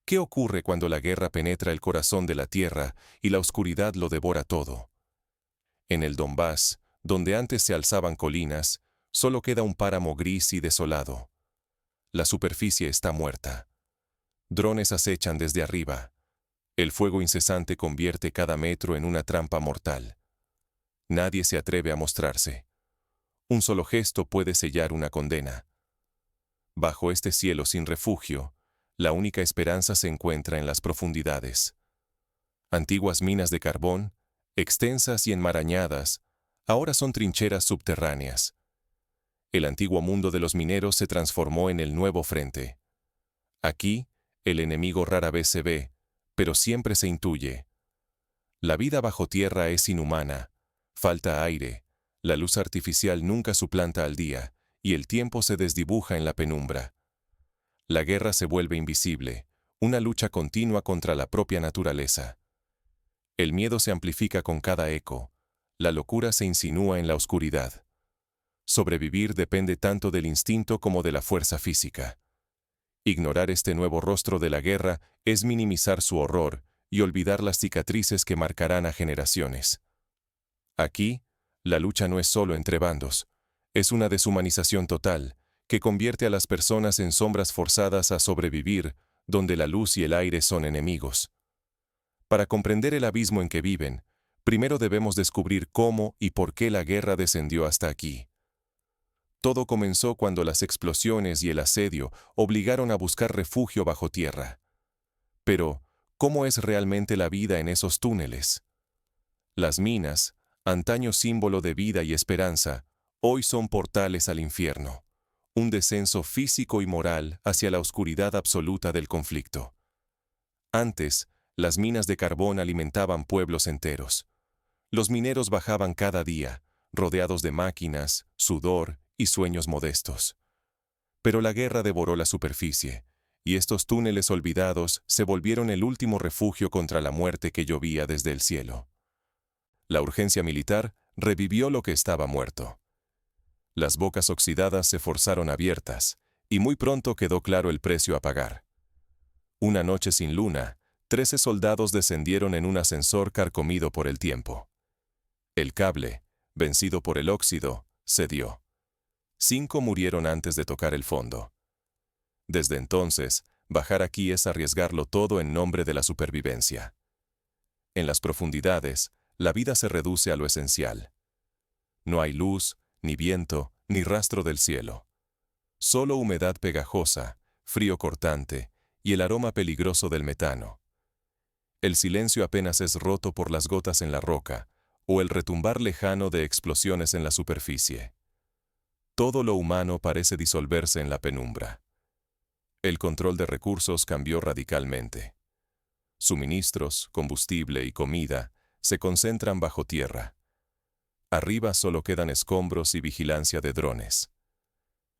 ¿Qué ocurre cuando la guerra penetra el corazón de la tierra y la oscuridad lo devora todo? En el Donbass, donde antes se alzaban colinas, solo queda un páramo gris y desolado. La superficie está muerta. Drones acechan desde arriba. El fuego incesante convierte cada metro en una trampa mortal. Nadie se atreve a mostrarse. Un solo gesto puede sellar una condena. Bajo este cielo sin refugio, la única esperanza se encuentra en las profundidades. Antiguas minas de carbón, extensas y enmarañadas, ahora son trincheras subterráneas. El antiguo mundo de los mineros se transformó en el nuevo frente. Aquí, el enemigo rara vez se ve, pero siempre se intuye. La vida bajo tierra es inhumana, falta aire, la luz artificial nunca suplanta al día, y el tiempo se desdibuja en la penumbra. La guerra se vuelve invisible, una lucha continua contra la propia naturaleza. El miedo se amplifica con cada eco, la locura se insinúa en la oscuridad. Sobrevivir depende tanto del instinto como de la fuerza física. Ignorar este nuevo rostro de la guerra es minimizar su horror y olvidar las cicatrices que marcarán a generaciones. Aquí, la lucha no es solo entre bandos, es una deshumanización total, que convierte a las personas en sombras forzadas a sobrevivir, donde la luz y el aire son enemigos. Para comprender el abismo en que viven, primero debemos descubrir cómo y por qué la guerra descendió hasta aquí. Todo comenzó cuando las explosiones y el asedio obligaron a buscar refugio bajo tierra. Pero, ¿cómo es realmente la vida en esos túneles? Las minas, antaño símbolo de vida y esperanza, hoy son portales al infierno, un descenso físico y moral hacia la oscuridad absoluta del conflicto. Antes, las minas de carbón alimentaban pueblos enteros. Los mineros bajaban cada día, rodeados de máquinas, sudor y sueños modestos. Pero la guerra devoró la superficie, y estos túneles olvidados se volvieron el último refugio contra la muerte que llovía desde el cielo. La urgencia militar revivió lo que estaba muerto. Las bocas oxidadas se forzaron abiertas, y muy pronto quedó claro el precio a pagar. Una noche sin luna, 13 soldados descendieron en un ascensor carcomido por el tiempo. El cable, vencido por el óxido, cedió. 5 murieron antes de tocar el fondo. Desde entonces, bajar aquí es arriesgarlo todo en nombre de la supervivencia. En las profundidades, la vida se reduce a lo esencial. No hay luz, ni viento, ni rastro del cielo. Solo humedad pegajosa, frío cortante y el aroma peligroso del metano. El silencio apenas es roto por las gotas en la roca o el retumbar lejano de explosiones en la superficie. Todo lo humano parece disolverse en la penumbra. El control de recursos cambió radicalmente. Suministros, combustible y comida se concentran bajo tierra. Arriba solo quedan escombros y vigilancia de drones.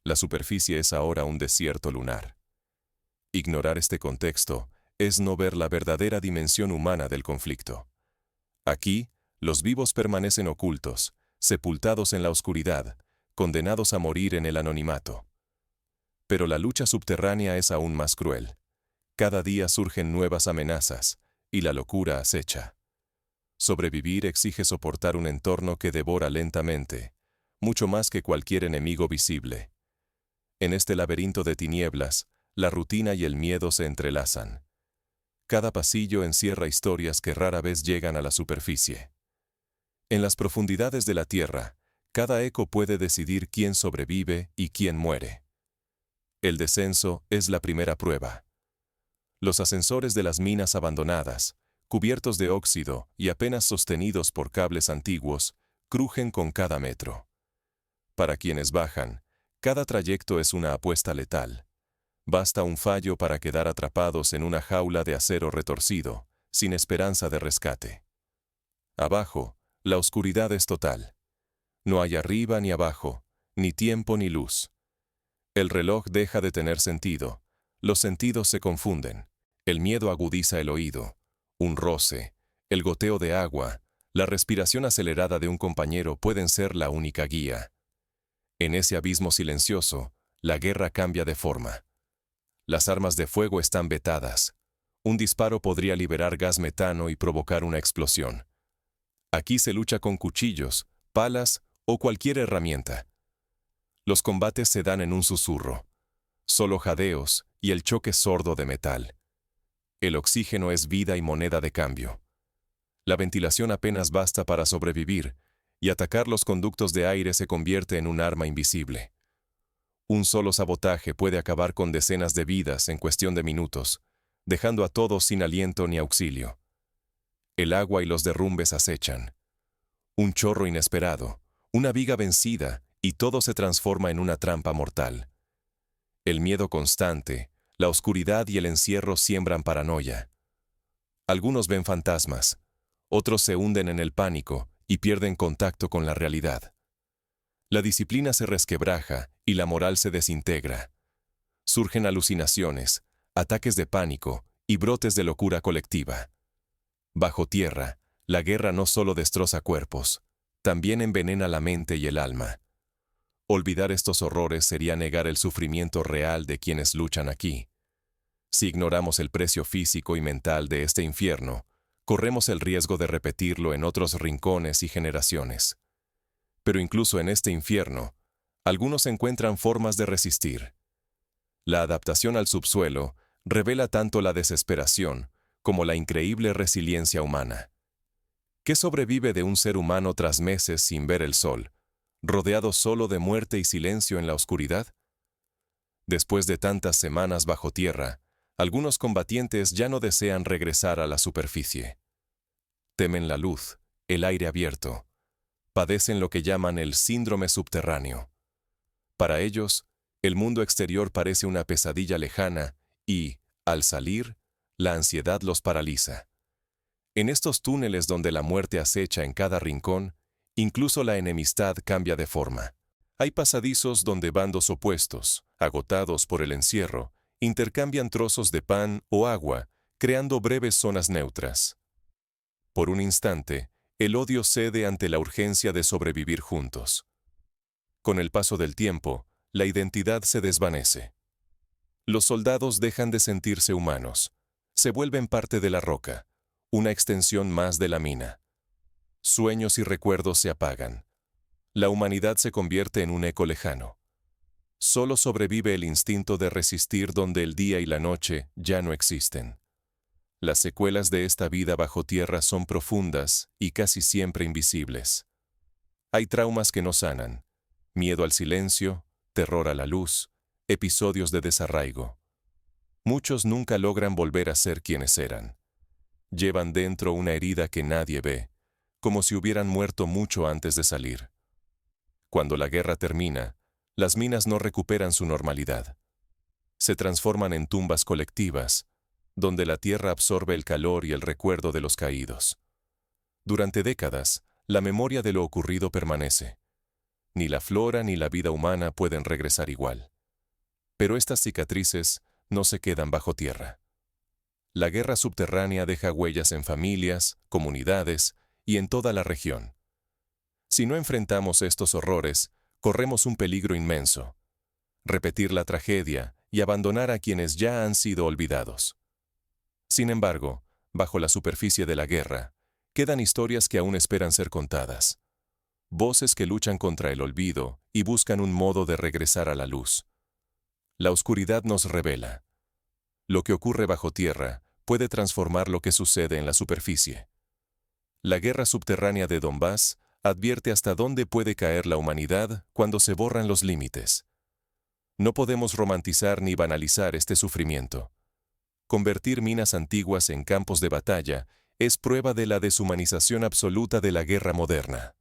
La superficie es ahora un desierto lunar. Ignorar este contexto es no ver la verdadera dimensión humana del conflicto. Aquí, los vivos permanecen ocultos, sepultados en la oscuridad, condenados a morir en el anonimato. Pero la lucha subterránea es aún más cruel. Cada día surgen nuevas amenazas, y la locura acecha. Sobrevivir exige soportar un entorno que devora lentamente, mucho más que cualquier enemigo visible. En este laberinto de tinieblas, la rutina y el miedo se entrelazan. Cada pasillo encierra historias que rara vez llegan a la superficie. En las profundidades de la tierra, cada eco puede decidir quién sobrevive y quién muere. El descenso es la primera prueba. Los ascensores de las minas abandonadas, cubiertos de óxido y apenas sostenidos por cables antiguos, crujen con cada metro. Para quienes bajan, cada trayecto es una apuesta letal. Basta un fallo para quedar atrapados en una jaula de acero retorcido, sin esperanza de rescate. Abajo, la oscuridad es total. No hay arriba ni abajo, ni tiempo ni luz. El reloj deja de tener sentido, los sentidos se confunden, el miedo agudiza el oído, un roce, el goteo de agua, la respiración acelerada de un compañero pueden ser la única guía. En ese abismo silencioso, la guerra cambia de forma. Las armas de fuego están vetadas, Un disparo podría liberar gas metano y provocar una explosión. Aquí se lucha con cuchillos, palas o cualquier herramienta. Los combates se dan en un susurro. Solo jadeos y el choque sordo de metal. El oxígeno es vida y moneda de cambio. La ventilación apenas basta para sobrevivir, y atacar los conductos de aire se convierte en un arma invisible. Un solo sabotaje puede acabar con decenas de vidas en cuestión de minutos, dejando a todos sin aliento ni auxilio. El agua y los derrumbes acechan. Un chorro inesperado, una viga vencida, y todo se transforma en una trampa mortal. El miedo constante, la oscuridad y el encierro siembran paranoia. Algunos ven fantasmas, otros se hunden en el pánico y pierden contacto con la realidad. La disciplina se resquebraja y la moral se desintegra. Surgen alucinaciones, ataques de pánico y brotes de locura colectiva. Bajo tierra, la guerra no solo destroza cuerpos, también envenena la mente y el alma. Olvidar estos horrores sería negar el sufrimiento real de quienes luchan aquí. Si ignoramos el precio físico y mental de este infierno, corremos el riesgo de repetirlo en otros rincones y generaciones. Pero incluso en este infierno, algunos encuentran formas de resistir. La adaptación al subsuelo revela tanto la desesperación como la increíble resiliencia humana. ¿Qué sobrevive de un ser humano tras meses sin ver el sol, rodeado solo de muerte y silencio en la oscuridad? Después de tantas semanas bajo tierra, algunos combatientes ya no desean regresar a la superficie. Temen la luz, el aire abierto. Padecen lo que llaman el síndrome subterráneo. Para ellos, el mundo exterior parece una pesadilla lejana y, al salir, la ansiedad los paraliza. En estos túneles donde la muerte acecha en cada rincón, incluso la enemistad cambia de forma. Hay pasadizos donde bandos opuestos, agotados por el encierro, intercambian trozos de pan o agua, creando breves zonas neutras. Por un instante, el odio cede ante la urgencia de sobrevivir juntos. Con el paso del tiempo, la identidad se desvanece. Los soldados dejan de sentirse humanos, se vuelven parte de la roca, una extensión más de la mina. Sueños y recuerdos se apagan. La humanidad se convierte en un eco lejano. Solo sobrevive el instinto de resistir donde el día y la noche ya no existen. Las secuelas de esta vida bajo tierra son profundas y casi siempre invisibles. Hay traumas que no sanan, miedo al silencio, terror a la luz, episodios de desarraigo. Muchos nunca logran volver a ser quienes eran. Llevan dentro una herida que nadie ve, como si hubieran muerto mucho antes de salir. Cuando la guerra termina, las minas no recuperan su normalidad. Se transforman en tumbas colectivas, donde la tierra absorbe el calor y el recuerdo de los caídos. Durante décadas, la memoria de lo ocurrido permanece. Ni la flora ni la vida humana pueden regresar igual. Pero estas cicatrices no se quedan bajo tierra. La guerra subterránea deja huellas en familias, comunidades y en toda la región. Si no enfrentamos estos horrores, corremos un peligro inmenso: repetir la tragedia y abandonar a quienes ya han sido olvidados. Sin embargo, bajo la superficie de la guerra, quedan historias que aún esperan ser contadas. Voces que luchan contra el olvido y buscan un modo de regresar a la luz. La oscuridad nos revela. Lo que ocurre bajo tierra puede transformar lo que sucede en la superficie. La guerra subterránea de Donbass advierte hasta dónde puede caer la humanidad cuando se borran los límites. No podemos romantizar ni banalizar este sufrimiento. Convertir minas antiguas en campos de batalla es prueba de la deshumanización absoluta de la guerra moderna.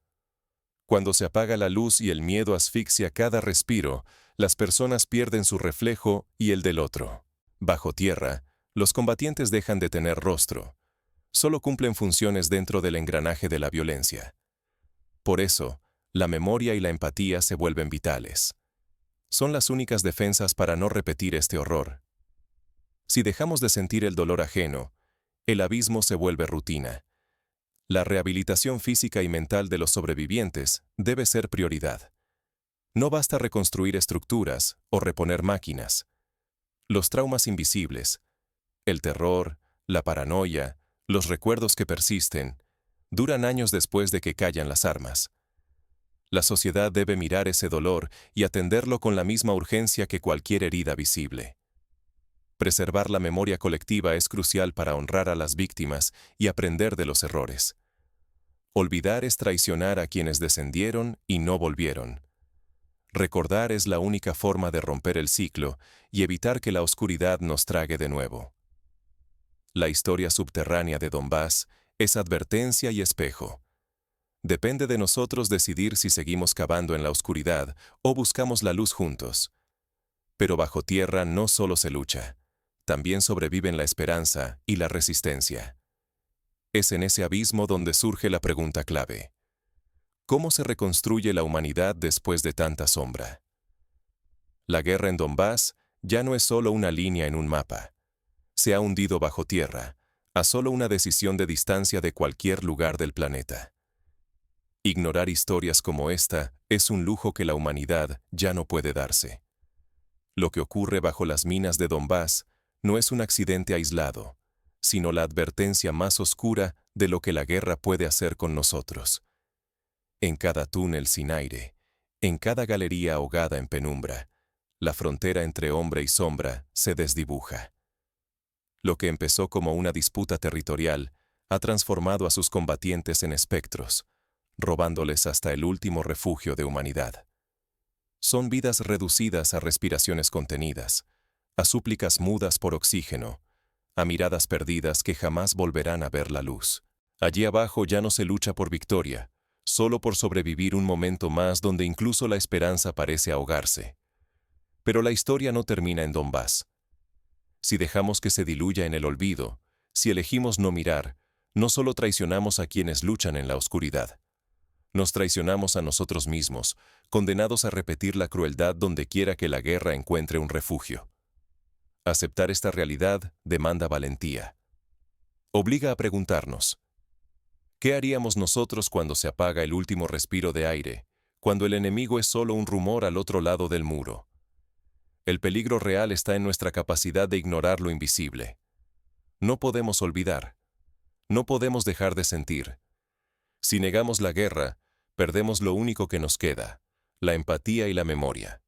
Cuando se apaga la luz y el miedo asfixia cada respiro, las personas pierden su reflejo y el del otro. Bajo tierra, los combatientes dejan de tener rostro. Solo cumplen funciones dentro del engranaje de la violencia. Por eso, la memoria y la empatía se vuelven vitales. Son las únicas defensas para no repetir este horror. Si dejamos de sentir el dolor ajeno, el abismo se vuelve rutina. La rehabilitación física y mental de los sobrevivientes debe ser prioridad. No basta reconstruir estructuras o reponer máquinas. Los traumas invisibles, el terror, la paranoia, los recuerdos que persisten, duran años después de que callan las armas. La sociedad debe mirar ese dolor y atenderlo con la misma urgencia que cualquier herida visible. Preservar la memoria colectiva es crucial para honrar a las víctimas y aprender de los errores. Olvidar es traicionar a quienes descendieron y no volvieron. Recordar es la única forma de romper el ciclo y evitar que la oscuridad nos trague de nuevo. La historia subterránea de Donbass es advertencia y espejo. Depende de nosotros decidir si seguimos cavando en la oscuridad o buscamos la luz juntos. Pero bajo tierra no solo se lucha, también sobreviven la esperanza y la resistencia. Es en ese abismo donde surge la pregunta clave. ¿Cómo se reconstruye la humanidad después de tanta sombra? La guerra en Donbass ya no es solo una línea en un mapa. Se ha hundido bajo tierra, a solo una decisión de distancia de cualquier lugar del planeta. Ignorar historias como esta es un lujo que la humanidad ya no puede darse. Lo que ocurre bajo las minas de Donbass no es un accidente aislado, sino la advertencia más oscura de lo que la guerra puede hacer con nosotros. En cada túnel sin aire, en cada galería ahogada en penumbra, la frontera entre hombre y sombra se desdibuja. Lo que empezó como una disputa territorial ha transformado a sus combatientes en espectros, robándoles hasta el último refugio de humanidad. Son vidas reducidas a respiraciones contenidas, a súplicas mudas por oxígeno, a miradas perdidas que jamás volverán a ver la luz. Allí abajo ya no se lucha por victoria, solo por sobrevivir un momento más donde incluso la esperanza parece ahogarse. Pero la historia no termina en Donbass. Si dejamos que se diluya en el olvido, si elegimos no mirar, no solo traicionamos a quienes luchan en la oscuridad. Nos traicionamos a nosotros mismos, condenados a repetir la crueldad donde quiera que la guerra encuentre un refugio. Aceptar esta realidad demanda valentía. Obliga a preguntarnos, ¿qué haríamos nosotros cuando se apaga el último respiro de aire, cuando el enemigo es solo un rumor al otro lado del muro? El peligro real está en nuestra capacidad de ignorar lo invisible. No podemos olvidar. No podemos dejar de sentir. Si negamos la guerra, perdemos lo único que nos queda, la empatía y la memoria.